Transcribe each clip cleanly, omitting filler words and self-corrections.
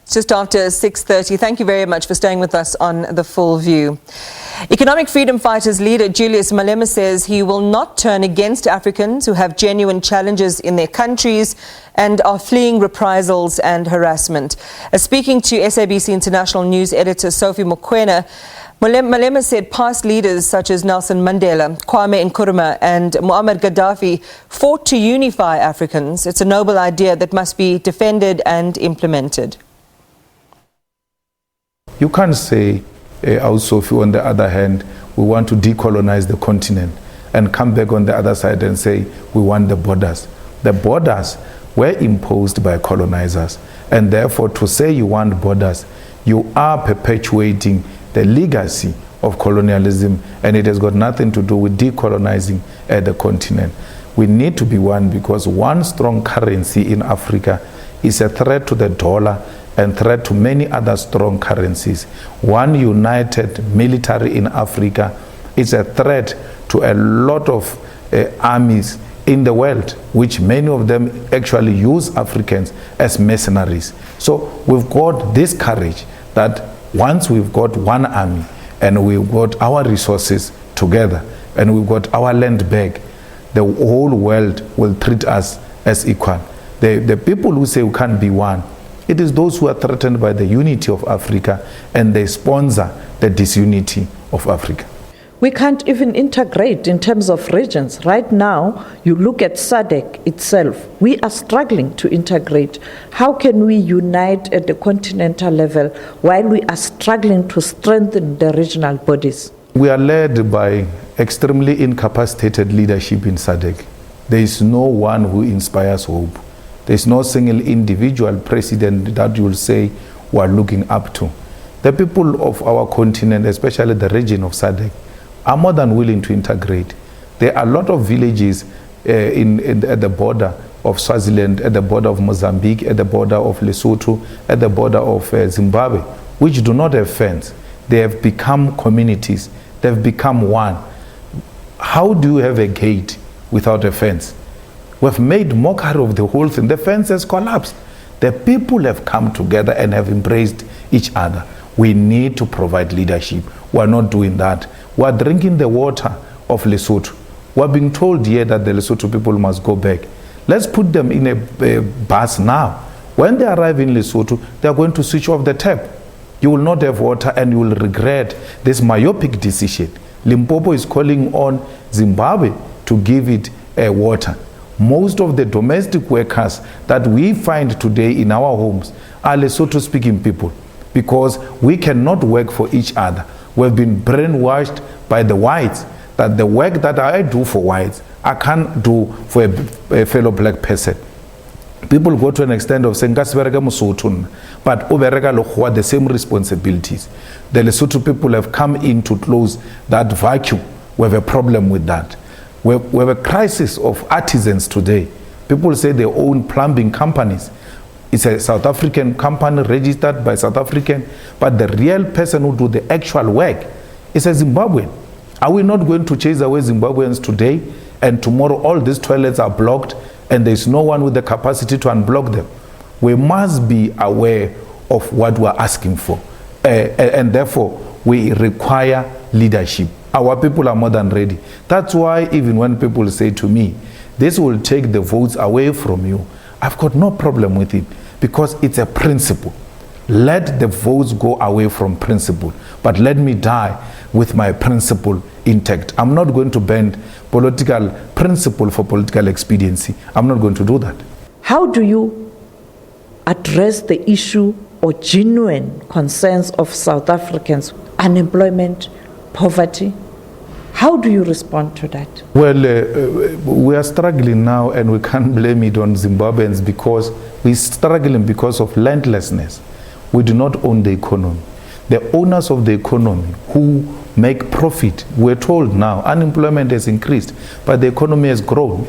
It's just after 6:30. Thank you very much for staying with us on The Full View. Economic Freedom Fighters leader Julius Malema says he will not turn against Africans who have genuine challenges in their countries and are fleeing reprisals and harassment. Speaking to SABC International News editor Sophie Mokoena, Malema said past leaders such as Nelson Mandela, Kwame Nkrumah and Muammar Gaddafi fought to unify Africans. It's a noble idea that must be defended and implemented. You can't say, also, if on the other hand, we want to decolonize the continent and come back on the other side and say we want the borders. The borders were imposed by colonizers, and therefore to say you want borders, you are perpetuating the legacy of colonialism, and it has got nothing to do with decolonizing the continent. We need to be one, because one strong currency in Africa is a threat to the dollar and threat to many other strong currencies. One united military in Africa is a threat to a lot of armies in the world, which many of them actually use Africans as mercenaries. So we've got this courage that once we've got one army and we've got our resources together and we've got our land back, the whole world will treat us as equal. The people who say we can't be one, it is those who are threatened by the unity of Africa, and they sponsor the disunity of Africa. We can't even integrate in terms of regions. Right now, you look at SADC itself, we are struggling to integrate. How can we unite at the continental level while we are struggling to strengthen the regional bodies? We are led by extremely incapacitated leadership in SADC. There is no one who inspires hope. There is no single individual president that you will say we are looking up to. The people of our continent, especially the region of SADC, are more than willing to integrate. There are a lot of villages at the border of Swaziland, at the border of Mozambique, at the border of Lesotho, at the border of Zimbabwe, which do not have fence. They have become communities. They have become one. How do you have a gate without a fence? We've made mockery of the whole thing. The fence has collapsed. The people have come together and have embraced each other. We need to provide leadership. We're not doing that. We're drinking the water of Lesotho. We're being told here that the Lesotho people must go back. Let's put them in a bus now. When they arrive in Lesotho, they're going to switch off the tap. You will not have water and you will regret this myopic decision. Limpopo is calling on Zimbabwe to give it water. Most of the domestic workers that we find today in our homes are Lesotho-speaking people, because we cannot work for each other. We've been brainwashed by the whites that the work that I do for whites, I can't do for a fellow black person. People go to an extent of saying, but the same responsibilities. The Lesotho people have come in to close that vacuum. We have a problem with that. We have a crisis of artisans today. People say they own plumbing companies. It's a South African company registered by South African, but the real person who do the actual work is a Zimbabwean. Are we not going to chase away Zimbabweans today, and tomorrow all these toilets are blocked and there's no one with the capacity to unblock them? We must be aware of what we're asking for, and therefore we require leadership. Our people are more than ready. That's why even when people say to me, this will take the votes away from you, I've got no problem with it, because it's a principle. Let the votes go away from principle, but let me die with my principle intact. I'm not going to bend political principle for political expediency. I'm not going to do that. How do you address the issue or genuine concerns of South Africans? Unemployment, poverty. How do you respond to that? Well, we are struggling now, and we can't blame it on Zimbabweans, because we're struggling because of landlessness. We do not own the economy. The owners of the economy who make profit, we're told now unemployment has increased, but the economy has grown.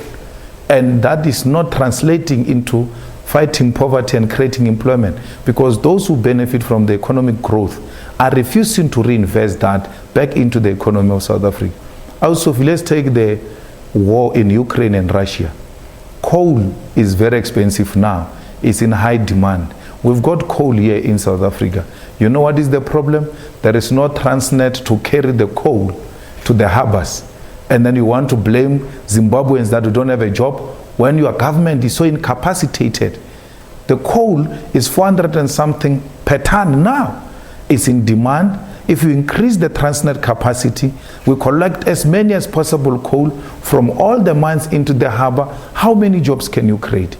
And that is not translating into fighting poverty and creating employment, because those who benefit from the economic growth are refusing to reinvest that back into the economy of South Africa. Also, let's take the war in Ukraine and Russia. Coal is very expensive now. It's in high demand. We've got coal here in South Africa. You know what is the problem? There is no Transnet to carry the coal to the harbors. And then you want to blame Zimbabweans that don't have a job when your government is so incapacitated. The coal is 400 and something per ton now. It's in demand. If you increase the Transnet capacity, we collect as many as possible coal from all the mines into the harbor. How many jobs can you create?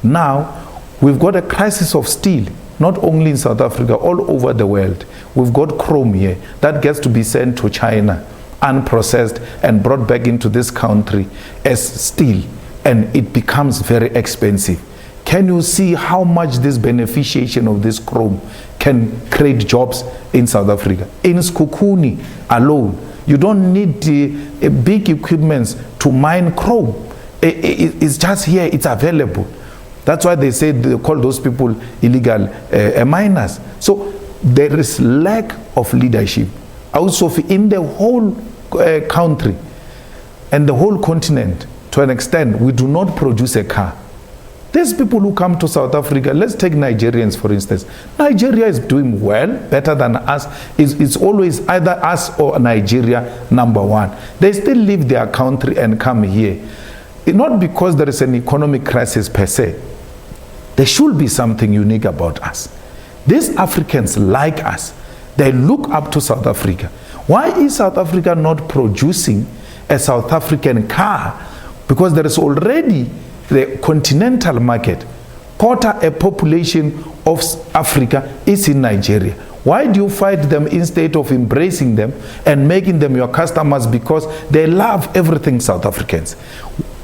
Now, we've got a crisis of steel, not only in South Africa, all over the world. We've got chrome here that gets to be sent to China, unprocessed, and brought back into this country as steel, and it becomes very expensive. Can you see how much this beneficiation of this chrome can create jobs in South Africa? In Skukuni alone, you don't need big equipments to mine chrome. It's just here, it's available. That's why they say they call those people illegal miners. So there is lack of leadership. Also in the whole country and the whole continent, to an extent, we do not produce a car. There's people who come to South Africa. Let's take Nigerians, for instance. Nigeria is doing well, better than us. It's always either us or Nigeria, number one. They still leave their country and come here. Not because there is an economic crisis per se. There should be something unique about us. These Africans like us. They look up to South Africa. Why is South Africa not producing a South African car? Because there is already the continental market. Quarter a population of Africa is in Nigeria. Why do you fight them instead of embracing them and making them your customers because they love everything South Africans?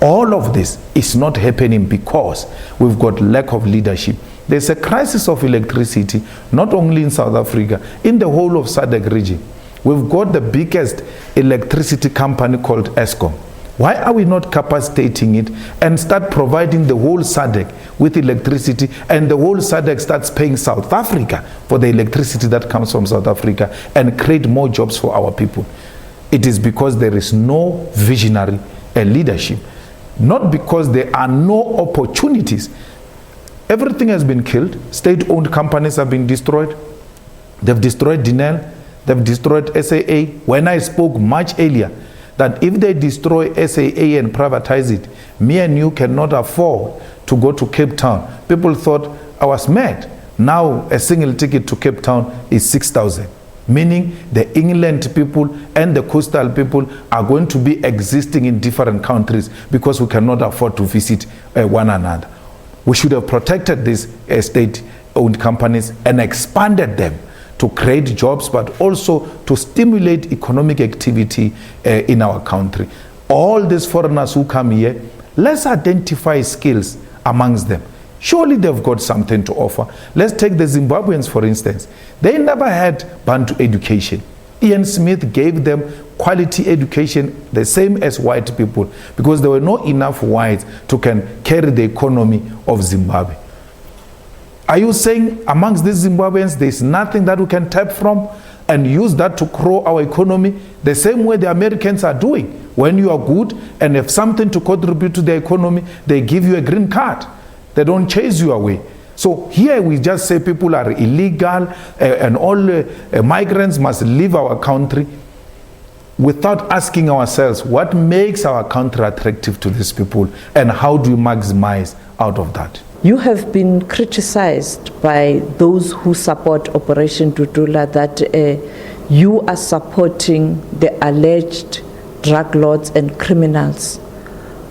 All of this is not happening because we've got lack of leadership. There's a crisis of electricity, not only in South Africa, in the whole of SADC region. We've got the biggest electricity company called ESKOM. Why are we not capacitating it and start providing the whole SADC with electricity, and the whole SADC starts paying South Africa for the electricity that comes from South Africa and create more jobs for our people? It is because there is no visionary leadership, not because there are no opportunities. Everything has been killed. State-owned companies have been destroyed. They've destroyed Denel. They've destroyed SAA. When I spoke much earlier, that if they destroy SAA and privatize it, me and you cannot afford to go to Cape Town. People thought I was mad. Now a single ticket to Cape Town is 6,000. Meaning the inland people and the coastal people are going to be existing in different countries because we cannot afford to visit one another. We should have protected these state-owned companies and expanded them to create jobs, but also to stimulate economic activity in our country. All these foreigners who come here, let's identify skills amongst them. Surely they've got something to offer. Let's take the Zimbabweans, for instance. They never had Bantu education. Ian Smith gave them quality education, the same as white people, because there were not enough whites to carry the economy of Zimbabwe. Are you saying amongst these Zimbabweans there's nothing that we can tap from and use that to grow our economy the same way the Americans are doing? When you are good and have something to contribute to the economy, they give you a green card. They don't chase you away. So here we just say people are illegal and all migrants must leave our country without asking ourselves what makes our country attractive to these people and how do you maximize out of that? You have been criticized by those who support Operation Dudula that you are supporting the alleged drug lords and criminals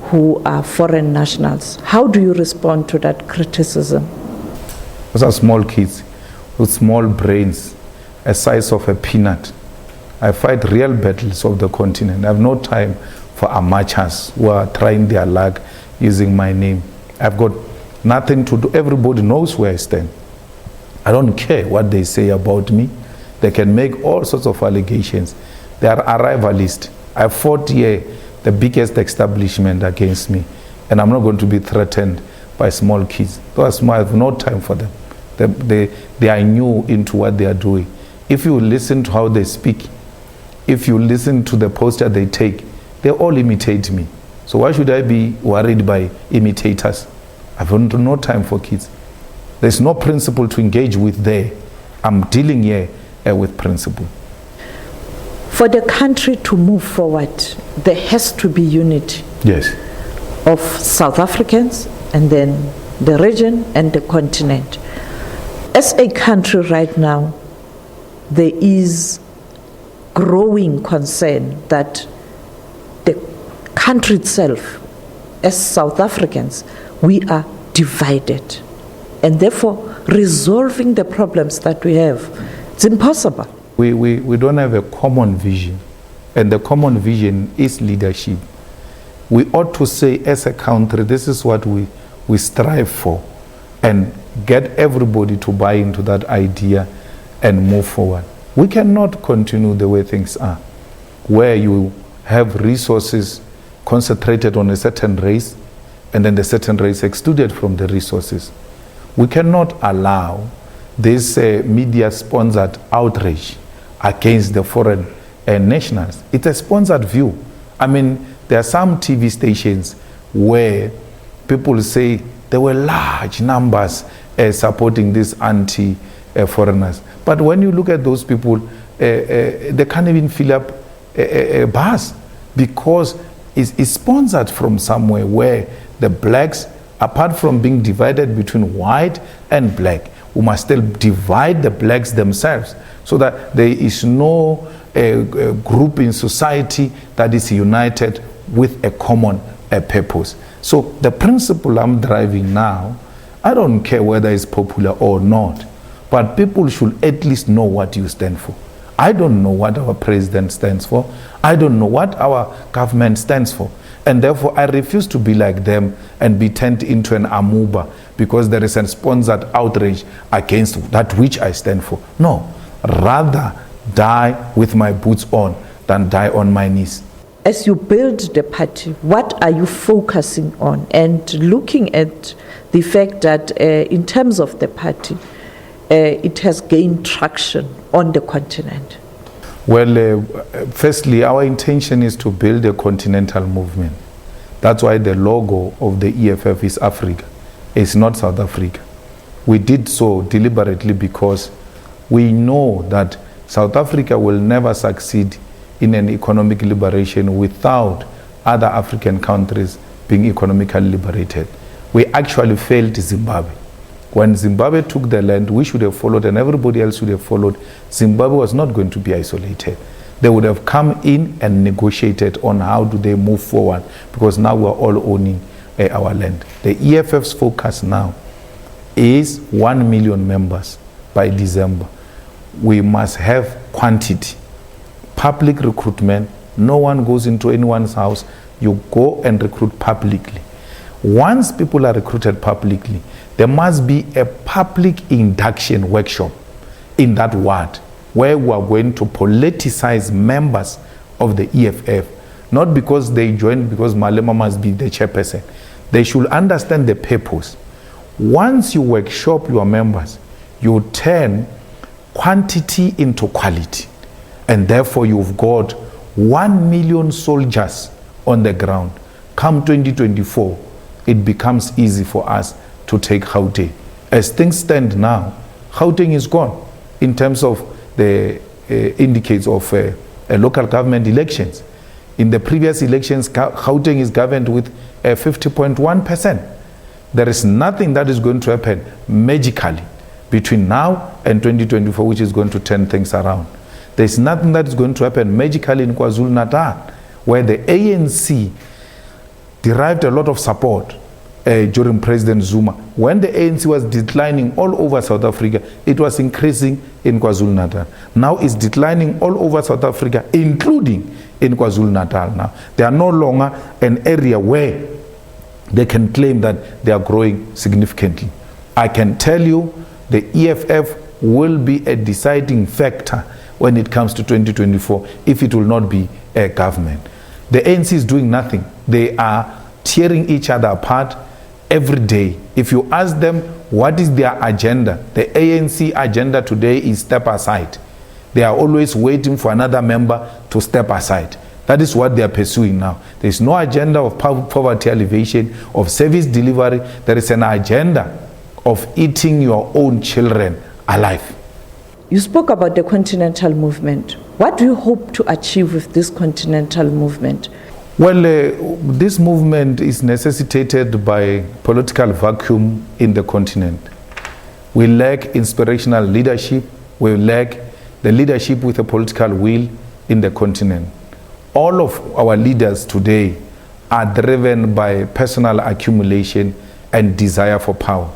who are foreign nationals. How do you respond to that criticism? Those are small kids with small brains, the size of a peanut. I fight real battles of the continent. I have no time for amateurs who are trying their luck using my name. I've got nothing to do. Everybody knows where I stand. I don't care what they say about me. They can make all sorts of allegations. They are arrivalist. I fought here the biggest establishment against me, and I'm not going to be threatened by small kids. Those small, I have no time for them. They are new into what they are doing. If you listen to how they speak, if you listen to the posture they take, they all imitate me. So why should I be worried by imitators? I've no time for kids. There's no principle to engage with there. I'm dealing here with principle. For the country to move forward, there has to be unity. Yes. Of South Africans, and then the region and the continent. As a country right now, there is growing concern that the country itself, as South Africans, we are divided. And therefore, resolving the problems that we have, it's impossible. We don't have a common vision, and the common vision is leadership. We ought to say, as a country, this is what we strive for, and get everybody to buy into that idea and move forward. We cannot continue the way things are, where you have resources concentrated on a certain race, and then the certain race excluded from the resources. We cannot allow this media-sponsored outrage against the foreign nationals. It's a sponsored view. I mean, there are some TV stations where people say there were large numbers supporting these anti-foreigners. But when you look at those people, they can't even fill up a bus, because it's sponsored from somewhere where the blacks, apart from being divided between white and black, we must still divide the blacks themselves, so that there is no group in society that is united with a common purpose. So the principle I'm driving now, I don't care whether it's popular or not, but people should at least know what you stand for. I don't know what our president stands for. I don't know what our government stands for. And therefore, I refuse to be like them and be turned into an amoeba because there is a sponsored outrage against that which I stand for. No, rather die with my boots on than die on my knees. As you build the party, what are you focusing on? And looking at the fact that in terms of the party, it has gained traction on the continent. Well, firstly, our intention is to build a continental movement. That's why the logo of the EFF is Africa. It's not South Africa. We did so deliberately because we know that South Africa will never succeed in an economic liberation without other African countries being economically liberated. We actually failed Zimbabwe. When Zimbabwe took the land, we should have followed, and everybody else should have followed. Zimbabwe was not going to be isolated. They would have come in and negotiated on how do they move forward, because now we're all owning our land. The EFF's focus now is 1 million members by December. We must have quantity. Public recruitment, no one goes into anyone's house. You go and recruit publicly. Once people are recruited publicly, there must be a public induction workshop in that ward where we are going to politicize members of the EFF, not because they joined because Malema must be the chairperson. They should understand the purpose. Once you workshop your members, you turn quantity into quality, and therefore you've got 1 million soldiers on the ground. Come 2024, it becomes easy for us to take Gauteng. As things stand now, Gauteng is gone in terms of the indicates of local government elections. In the previous elections, Gauteng is governed with 50.1%. There is nothing that is going to happen magically between now and 2024 which is going to turn things around. There is nothing that is going to happen magically in KwaZulu-Natal, where the ANC derived a lot of support during President Zuma. When the ANC was declining all over South Africa, it was increasing in KwaZulu-Natal. Now it's declining all over South Africa, including in KwaZulu-Natal now. They are no longer an area where they can claim that they are growing significantly. I can tell you the EFF will be a deciding factor when it comes to 2024 if it will not be a government. The ANC is doing nothing. They are tearing each other apart every day. If you ask them what is their agenda, the ANC agenda today is step aside. They are always waiting for another member to step aside. That is what they are pursuing now. There is no agenda of poverty alleviation, of service delivery. There is an agenda of eating your own children alive. You spoke about the continental movement. What do you hope to achieve with this continental movement? Well, this movement is necessitated by political vacuum in the continent. We lack inspirational leadership. We lack the leadership with a political will in the continent. All of our leaders today are driven by personal accumulation and desire for power.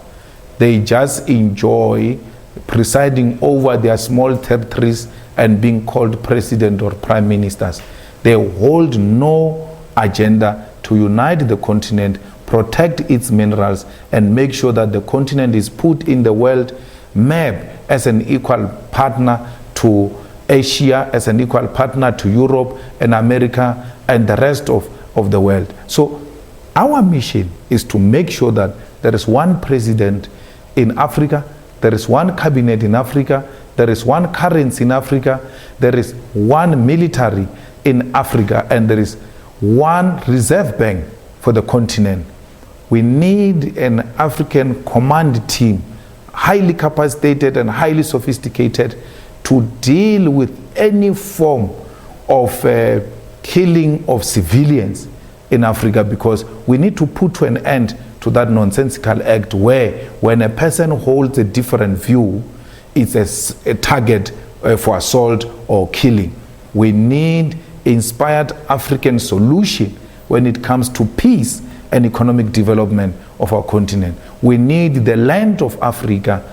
They just enjoy presiding over their small territories and being called president or prime ministers. They hold no agenda to unite the continent, protect its minerals, and make sure that the continent is put in the world map as an equal partner to Asia, as an equal partner to Europe and America and the rest of the world. So our mission is to make sure that there is one president in Africa, there is one cabinet in Africa, there is one currency in Africa, there is one military in Africa, and there is one reserve bank for the continent. We need an African command team, highly capacitated and highly sophisticated, to deal with any form of killing of civilians in Africa, because we need to put to an end to that nonsensical act where when a person holds a different view, it's a target for assault or killing. We need inspired African solution when it comes to peace and economic development of our continent. We need the land of Africa,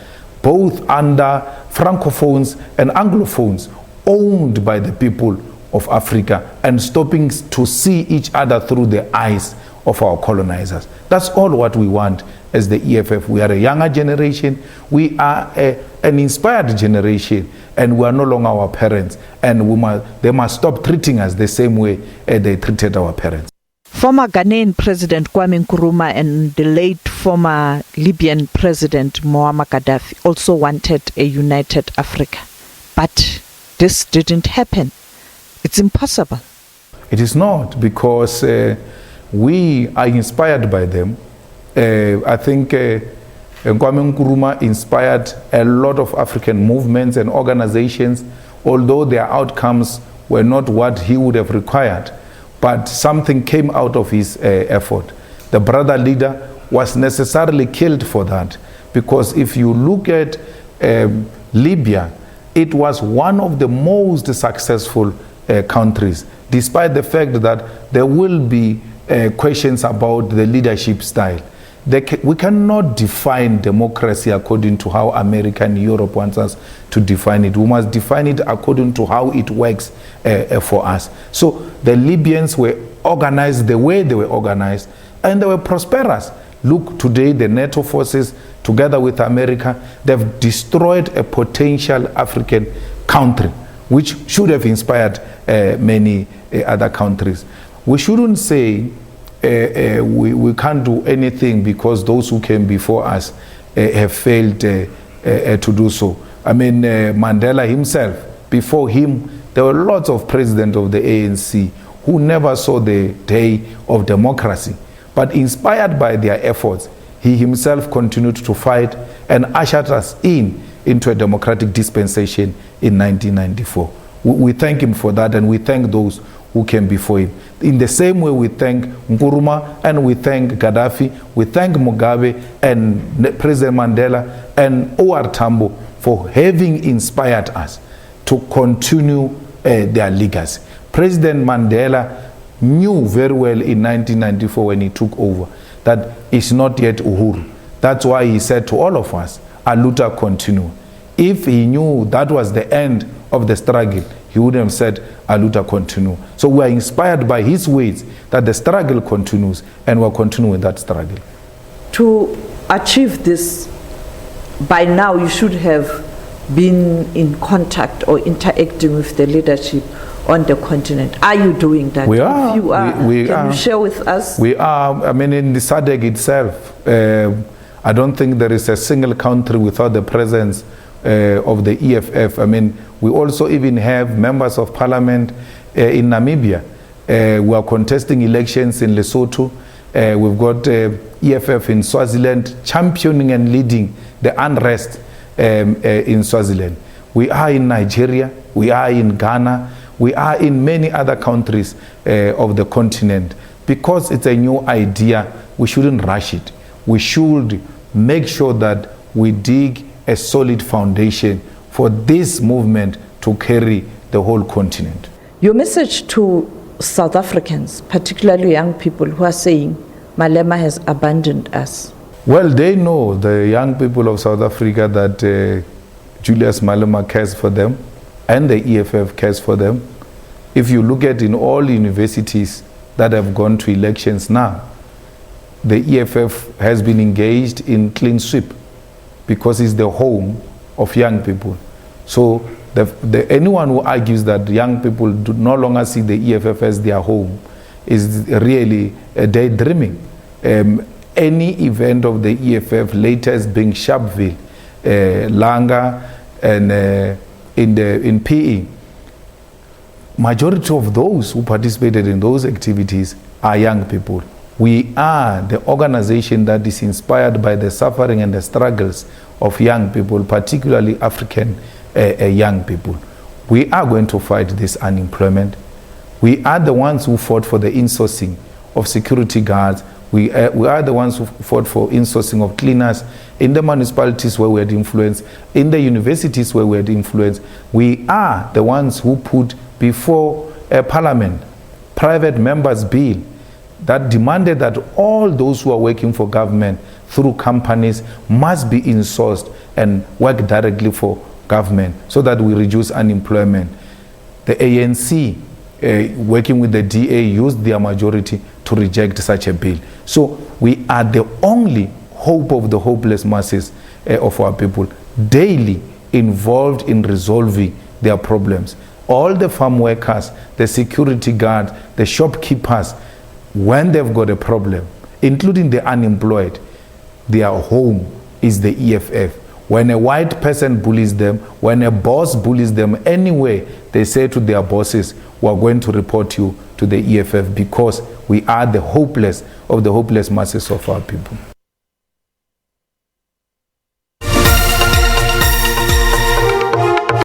both under Francophones and Anglophones, owned by the people of Africa and stopping to see each other through the eyes of our colonizers. That's all what we want as the EFF. We are a younger generation, we are an inspired generation, and we are no longer our parents, and they must stop treating us the same way they treated our parents. Former Ghanaian President Kwame Nkrumah and the late former Libyan President Muammar Gaddafi also wanted a united Africa. But this didn't happen. It's impossible. It is not, because we are inspired by them. I think Kwame Nkrumah inspired a lot of African movements and organizations, although their outcomes were not what he would have required. But something came out of his effort. The brother leader was necessarily killed for that, because if you look at Libya, it was one of the most successful countries, despite the fact that there will be questions about the leadership style. We cannot define democracy according to how America and Europe wants us to define it. We must define it according to how it works for us. So the Libyans were organized the way they were organized, and they were prosperous. Look, today the NATO forces, together with America, they've destroyed a potential African country, which should have inspired many other countries. We shouldn't say we can't do anything because those who came before us have failed to do so. I mean, Mandela himself, before him, there were lots of presidents of the ANC who never saw the day of democracy. But inspired by their efforts, he himself continued to fight and ushered us into a democratic dispensation in 1994. We thank him for that, and we thank those who came before him. In the same way, we thank Nkrumah, and we thank Gaddafi, we thank Mugabe and President Mandela and O.R. Tambo for having inspired us to continue their legacy. President Mandela knew very well in 1994 when he took over that it's not yet Uhuru. That's why he said to all of us, "Aluta continue." If he knew that was the end of the struggle, he would have said, "Aluta continue." So we are inspired by his words that the struggle continues, and we're continuing that struggle. To achieve this, by now you should have been in contact or interacting with the leadership on the continent. Are you doing that? We are. If you are, can you share with us? We are. I mean, in the SADC itself, I don't think there is a single country without the presence of the EFF. I mean, we also even have members of parliament in Namibia. We are contesting elections in Lesotho. We've got EFF in Swaziland championing and leading the unrest in Swaziland. We are in Nigeria, we are in Ghana, we are in many other countries of the continent. Because it's a new idea, we shouldn't rush it. We should make sure that we dig a solid foundation for this movement to carry the whole continent. Your message to South Africans, particularly young people who are saying Malema has abandoned us. Well, they know, the young people of South Africa, that Julius Malema cares for them and the EFF cares for them. If you look at in all universities that have gone to elections now, the EFF has been engaged in clean sweep because it's the home of young people. So anyone who argues that young people do no longer see the EFF as their home is really daydreaming. Any event of the EFF, latest being Sharpeville, Langa, and in PE, majority of those who participated in those activities are young people. We are the organization that is inspired by the suffering and the struggles of young people, particularly African young people. We are going to fight this unemployment. We are the ones who fought for the insourcing of security guards. We are the ones who fought for insourcing of cleaners in the municipalities where we had influence, in the universities where we had influence. We are the ones who put before Parliament private members' bill that demanded that all those who are working for government through companies must be insourced and work directly for government so that we reduce unemployment. The ANC, working with the DA, used their majority to reject such a bill. So we are the only hope of the hopeless masses of our people, daily involved in resolving their problems. All the farm workers, the security guards, the shopkeepers, when they've got a problem, including the unemployed, their home is the EFF. When a white person bullies them, when a boss bullies them anyway, they say to their bosses, we are going to report you to the EFF because we are the hopeless of the hopeless masses of our people.